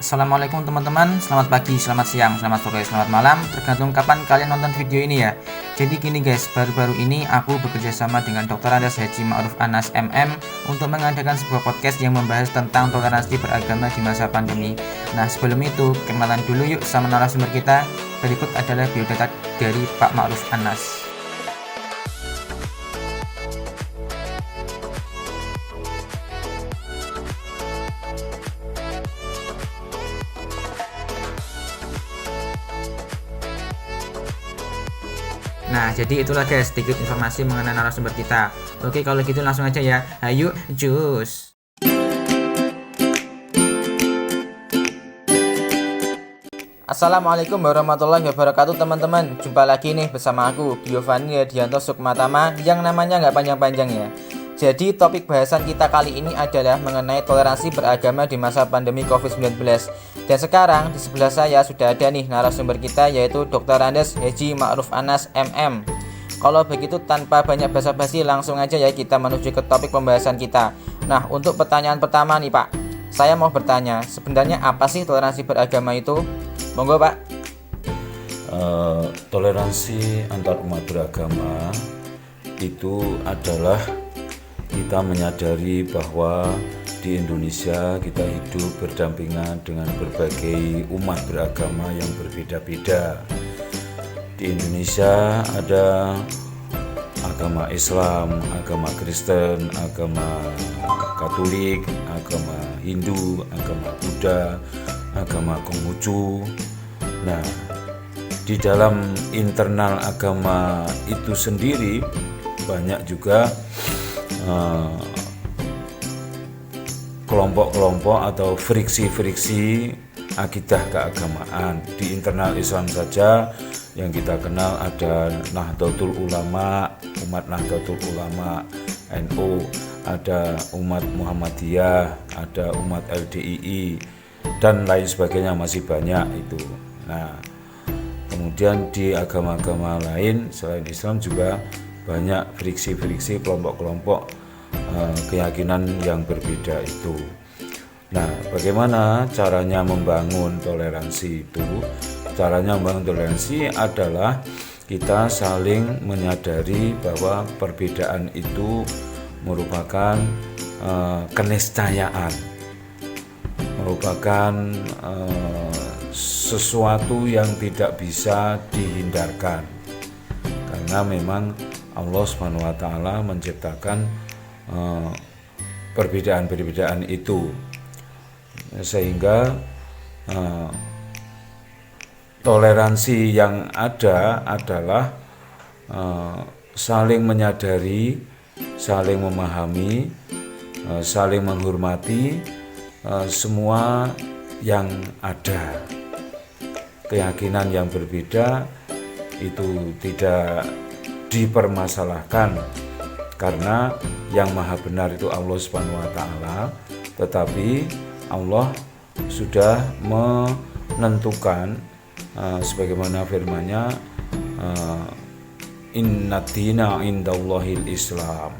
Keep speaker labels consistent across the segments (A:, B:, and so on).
A: Assalamualaikum teman-teman, selamat pagi, selamat siang, selamat sore, selamat malam, tergantung kapan kalian nonton video ini ya. Jadi gini guys, baru-baru ini aku bekerja sama dengan Dr. Andes Haji Ma'ruf Anas MM untuk mengadakan sebuah podcast yang membahas tentang toleransi beragama di masa pandemi. Nah sebelum itu, kenalan dulu yuk sama narasumber kita. Berikut adalah biodata dari Pak Ma'ruf Anas. Nah, jadi itulah guys sedikit informasi mengenai narasumber kita. Oke, kalau gitu langsung aja ya. Ayo, cus. Assalamualaikum warahmatullahi wabarakatuh teman-teman. Jumpa lagi nih bersama aku, Giovanni Hadianto Sukmatama, yang namanya nggak panjang-panjang ya. Jadi topik bahasan kita kali ini adalah mengenai toleransi beragama di masa pandemi COVID-19. Dan sekarang di sebelah saya sudah ada nih narasumber kita, yaitu Dr. Andes Haji Ma'ruf Anas MM. Kalau begitu tanpa banyak basa-basi langsung aja ya kita menuju ke topik pembahasan kita. Nah, untuk pertanyaan pertama nih Pak, saya mau bertanya, sebenarnya apa sih toleransi beragama itu? Monggo Pak.
B: Toleransi antar umat beragama itu adalah kita menyadari bahwa di Indonesia kita hidup berdampingan dengan berbagai umat beragama yang berbeda-beda. Di Indonesia ada agama Islam, agama Kristen, agama Katolik, agama Hindu, agama Buddha, agama Konghucu. Nah, di dalam internal agama itu sendiri banyak juga kelompok-kelompok atau friksi-friksi akidah keagamaan. Di internal Islam saja yang kita kenal ada Nahdlatul Ulama, umat Nahdlatul Ulama, NU, ada umat Muhammadiyah, ada umat LDII, dan lain sebagainya, masih banyak itu. Nah, kemudian di agama-agama lain selain Islam juga banyak friksi-friksi kelompok-kelompok keyakinan yang berbeda itu. Nah, bagaimana caranya membangun toleransi itu? Caranya membangun toleransi adalah kita saling menyadari bahwa perbedaan itu merupakan keniscayaan, merupakan sesuatu yang tidak bisa dihindarkan, karena memang Allah SWT menciptakan perbedaan-perbedaan itu, sehingga toleransi yang ada adalah saling menyadari, saling memahami, saling menghormati semua yang ada. Keyakinan yang berbeda itu tidak dipermasalahkan, karena yang maha benar itu Allah Subhanahu wa taala, tetapi Allah sudah menentukan sebagaimana firman-Nya, inna dina indallahil Islam.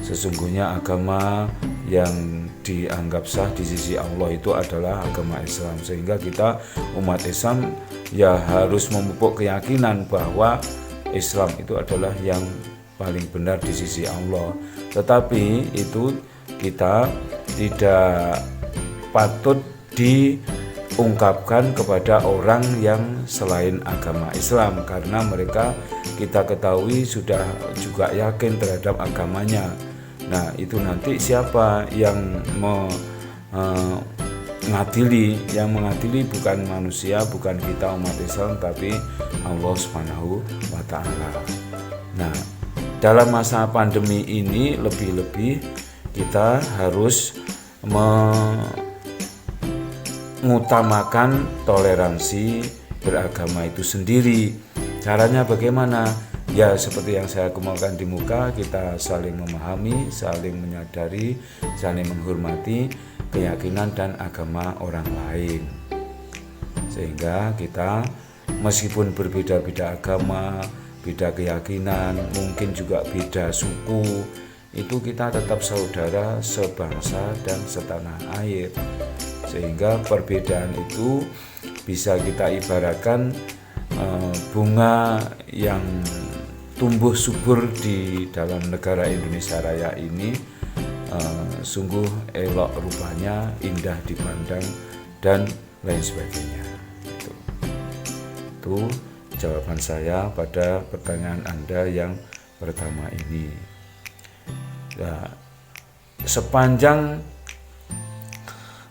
B: Sesungguhnya agama yang dianggap sah di sisi Allah itu adalah agama Islam, sehingga kita umat Islam ya harus memupuk keyakinan bahwa Islam itu adalah yang paling benar di sisi Allah. Tetapi itu kita tidak patut diungkapkan kepada orang yang selain agama Islam, karena mereka kita ketahui sudah juga yakin terhadap agamanya. Nah, itu nanti siapa yang mengadili? Yang mengadili bukan manusia, bukan kita umat Islam, tapi Allah Subhanahu wa taala. Nah, dalam masa pandemi ini lebih-lebih kita harus mengutamakan toleransi beragama itu sendiri. Caranya bagaimana? Ya seperti yang saya kemukakan di muka, kita saling memahami, saling menyadari, saling menghormati keyakinan dan agama orang lain, sehingga kita meskipun berbeda-beda agama, beda keyakinan, mungkin juga beda suku, itu kita tetap saudara sebangsa dan setanah air. Sehingga perbedaan itu bisa kita ibaratkan bunga yang tumbuh subur di dalam negara Indonesia Raya ini sungguh elok rupanya, indah dipandang dan lain sebagainya. Itu jawaban saya pada pertanyaan Anda yang pertama ini. Nah, sepanjang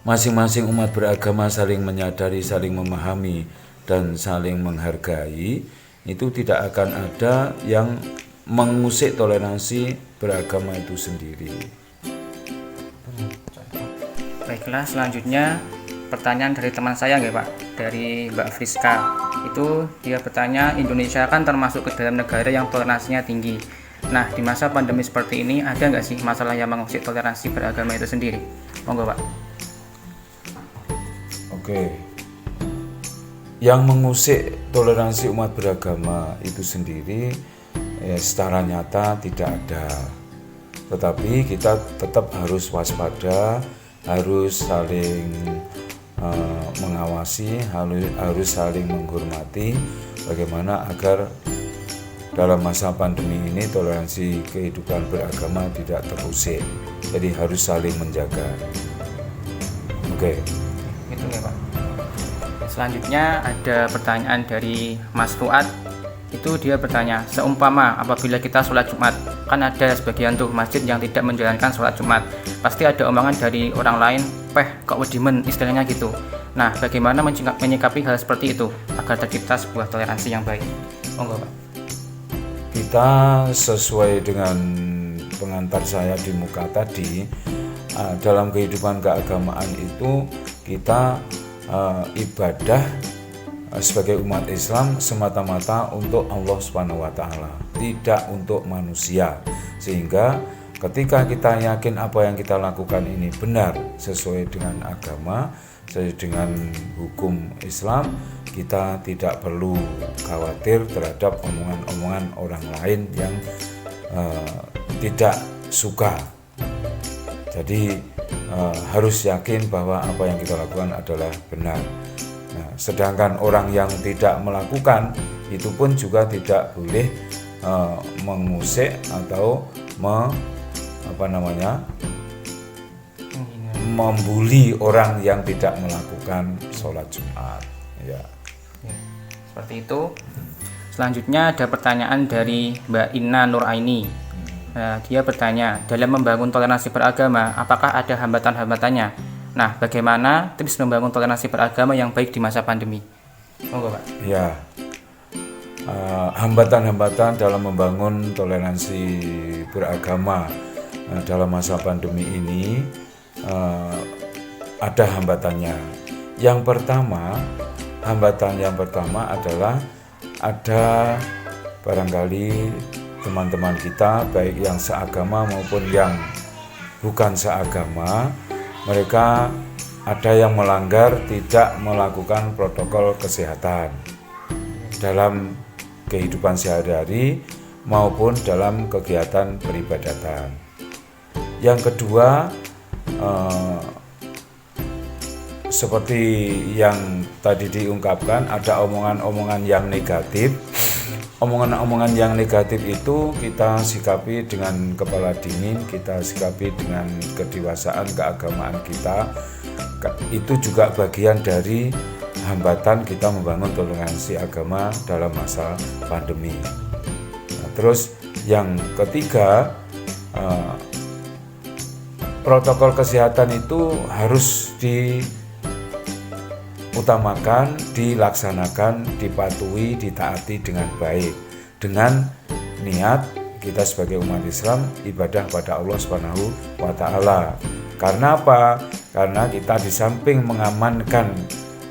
B: masing-masing umat beragama saling menyadari, saling memahami, dan saling menghargai, itu tidak akan ada yang mengusik toleransi beragama itu sendiri.
C: Baiklah, selanjutnya pertanyaan dari teman saya nggak Pak, dari Mbak Friska. Itu dia bertanya, Indonesia kan termasuk ke dalam negara yang toleransinya tinggi. Nah, di masa pandemi seperti ini ada nggak sih masalah yang mengusik toleransi beragama itu sendiri? Monggo Pak.
B: Oke. Yang mengusik toleransi umat beragama itu sendiri secara nyata tidak ada. Tetapi kita tetap harus waspada, harus saling mengawasi, harus saling menghormati bagaimana agar dalam masa pandemi ini toleransi kehidupan beragama tidak terusik. Jadi harus saling menjaga. Oke.
C: Gitu ya Pak. Selanjutnya ada pertanyaan dari Mas Fuad. Itu dia bertanya, seumpama apabila kita sholat Jumat, kan ada sebagian tuh masjid yang tidak menjalankan sholat Jumat, pasti ada omongan dari orang lain, kok wedimen, istilahnya gitu. Nah, bagaimana menyikapi hal seperti itu agar tercipta sebuah toleransi yang baik? Monggo Pak.
B: Kita sesuai dengan pengantar saya di muka tadi, dalam kehidupan keagamaan itu kita ibadah sebagai umat Islam semata-mata untuk Allah Subhanahu wa taala, tidak untuk manusia. Sehingga ketika kita yakin apa yang kita lakukan ini benar sesuai dengan agama, sesuai dengan hukum Islam, kita tidak perlu khawatir terhadap omongan-omongan orang lain yang tidak suka. Jadi harus yakin bahwa apa yang kita lakukan adalah benar. Nah, sedangkan orang yang tidak melakukan itu pun juga tidak boleh mengusik atau membuli orang yang tidak melakukan sholat Jumat. Ya.
C: Seperti itu. Selanjutnya ada pertanyaan dari Mbak Inna Nuraini. Dia bertanya, dalam membangun toleransi beragama, apakah ada hambatan-hambatannya? Nah, bagaimana tips membangun toleransi beragama yang baik di masa pandemi? Monggo Pak.
B: Ya, hambatan-hambatan dalam membangun toleransi beragama dalam masa pandemi ini ada hambatannya. Hambatan yang pertama adalah ada barangkali teman-teman kita baik yang seagama maupun yang bukan seagama, mereka ada yang melanggar tidak melakukan protokol kesehatan dalam kehidupan sehari-hari maupun dalam kegiatan peribadatan. Yang kedua, seperti yang tadi diungkapkan, ada omongan-omongan yang negatif. Omongan-omongan yang negatif itu kita sikapi dengan kepala dingin, kita sikapi dengan kedewasaan keagamaan kita. Itu juga bagian dari hambatan kita membangun toleransi agama dalam masa pandemi. Nah, terus yang ketiga, protokol kesehatan itu harus diutamakan, dilaksanakan, dipatuhi, ditaati dengan baik, dengan niat kita sebagai umat Islam ibadah pada Allah Subhanahu wa taala. Karena apa? Karena kita di samping mengamankan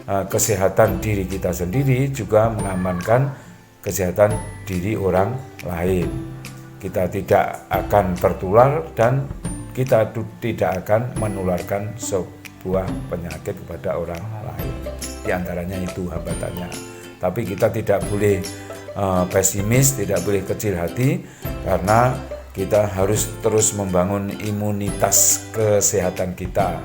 B: kesehatan diri kita sendiri, juga mengamankan kesehatan diri orang lain. Kita tidak akan tertular dan kita tidak akan menularkan sebuah penyakit kepada orang lain. Di antaranya itu hambatannya. Tapi kita tidak boleh pesimis, tidak boleh kecil hati, karena kita harus terus membangun imunitas kesehatan kita.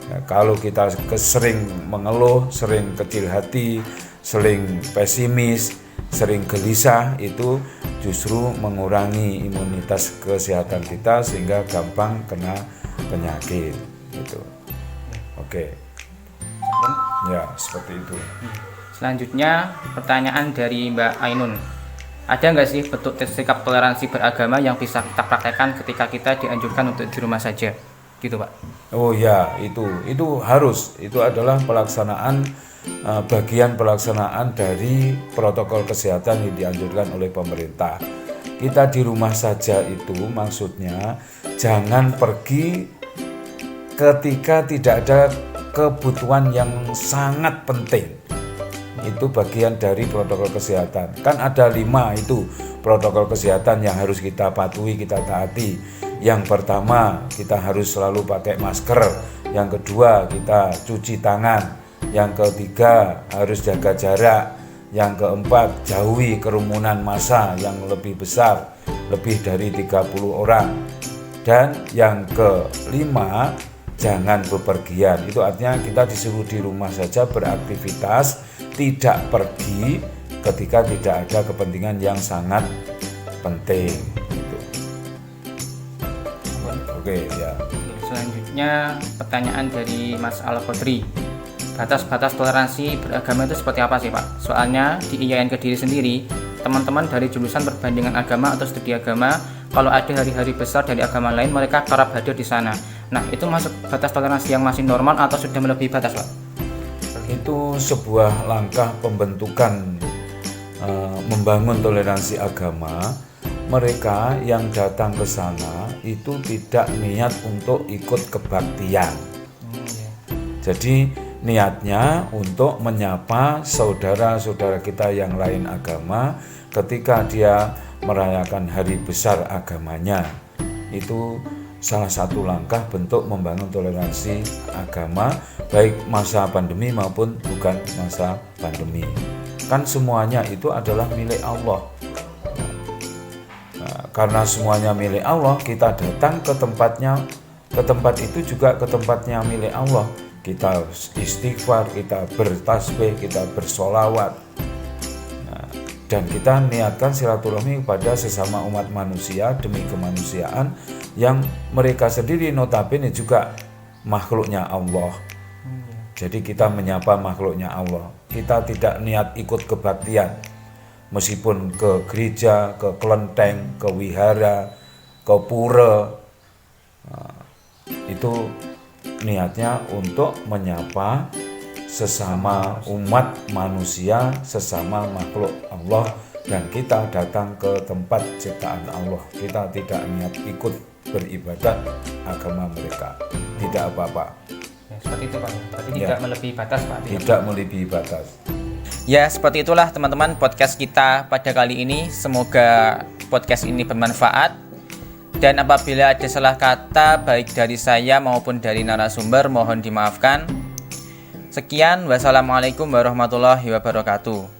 B: Ya, kalau kita sering mengeluh, sering kecil hati, sering pesimis, sering gelisah, itu justru mengurangi imunitas kesehatan kita sehingga gampang kena penyakit gitu. Oke. Ya, seperti itu.
C: Selanjutnya pertanyaan dari Mbak Ainun. Ada nggak sih bentuk sikap toleransi beragama yang bisa kita praktekkan ketika kita dianjurkan untuk di rumah saja? Gitu Pak.
B: Oh ya, itu harus. Itu adalah pelaksanaan bagian pelaksanaan dari protokol kesehatan yang dianjurkan oleh pemerintah. Kita di rumah saja itu maksudnya jangan pergi ketika tidak ada kebutuhan yang sangat penting. Itu bagian dari protokol kesehatan. Kan ada 5 itu protokol kesehatan yang harus kita patuhi, kita taati. Yang pertama, kita harus selalu pakai masker. Yang kedua, kita cuci tangan. Yang ketiga, harus jaga jarak. Yang keempat, jauhi kerumunan massa yang lebih besar, lebih dari 30 orang. Dan yang kelima, jangan bepergian. Itu artinya kita disuruh di rumah saja beraktivitas, tidak pergi ketika tidak ada kepentingan yang sangat penting. Gitu. Oke, ya.
C: Selanjutnya pertanyaan dari Mas Al-Qadri. Batas-batas toleransi beragama itu seperti apa sih Pak? Soalnya di IAIN Kediri sendiri, teman-teman dari jurusan perbandingan agama atau studi agama, kalau ada hari-hari besar dari agama lain, mereka kerap hadir di sana. Nah, itu masuk batas toleransi yang masih normal atau sudah melebihi batas Pak?
B: Itu sebuah langkah pembentukan membangun toleransi agama. Mereka yang datang ke sana itu tidak niat untuk ikut kebaktian. Jadi niatnya untuk menyapa saudara-saudara kita yang lain agama ketika dia merayakan hari besar agamanya. Itu salah satu langkah bentuk membangun toleransi agama, baik masa pandemi maupun bukan masa pandemi. Kan semuanya itu adalah milik Allah. Nah, karena semuanya milik Allah, kita datang ke tempatnya, ke tempat itu juga ke tempatnya milik Allah. Kita istighfar, kita bertasbih, kita bersolawat. Nah, dan kita niatkan silaturahmi kepada sesama umat manusia demi kemanusiaan yang mereka sendiri notabene juga makhluknya Allah. Jadi kita menyapa makhluknya Allah. Kita tidak niat ikut kebaktian. Meskipun ke gereja, ke kelenteng, ke wihara, ke pura, itu niatnya untuk menyapa sesama umat manusia, sesama makhluk Allah. Dan kita datang ke tempat ciptaan Allah. Kita tidak niat ikut beribadat agama mereka, tidak apa-apa.
C: Ya, seperti itu Pak. Berarti tidak melebihi batas Pak.
B: Tidak melebihi batas.
A: Ya, seperti itulah teman-teman podcast kita pada kali ini. Semoga podcast ini bermanfaat. Dan apabila ada salah kata baik dari saya maupun dari narasumber, mohon dimaafkan. Sekian, wassalamualaikum warahmatullahi wabarakatuh.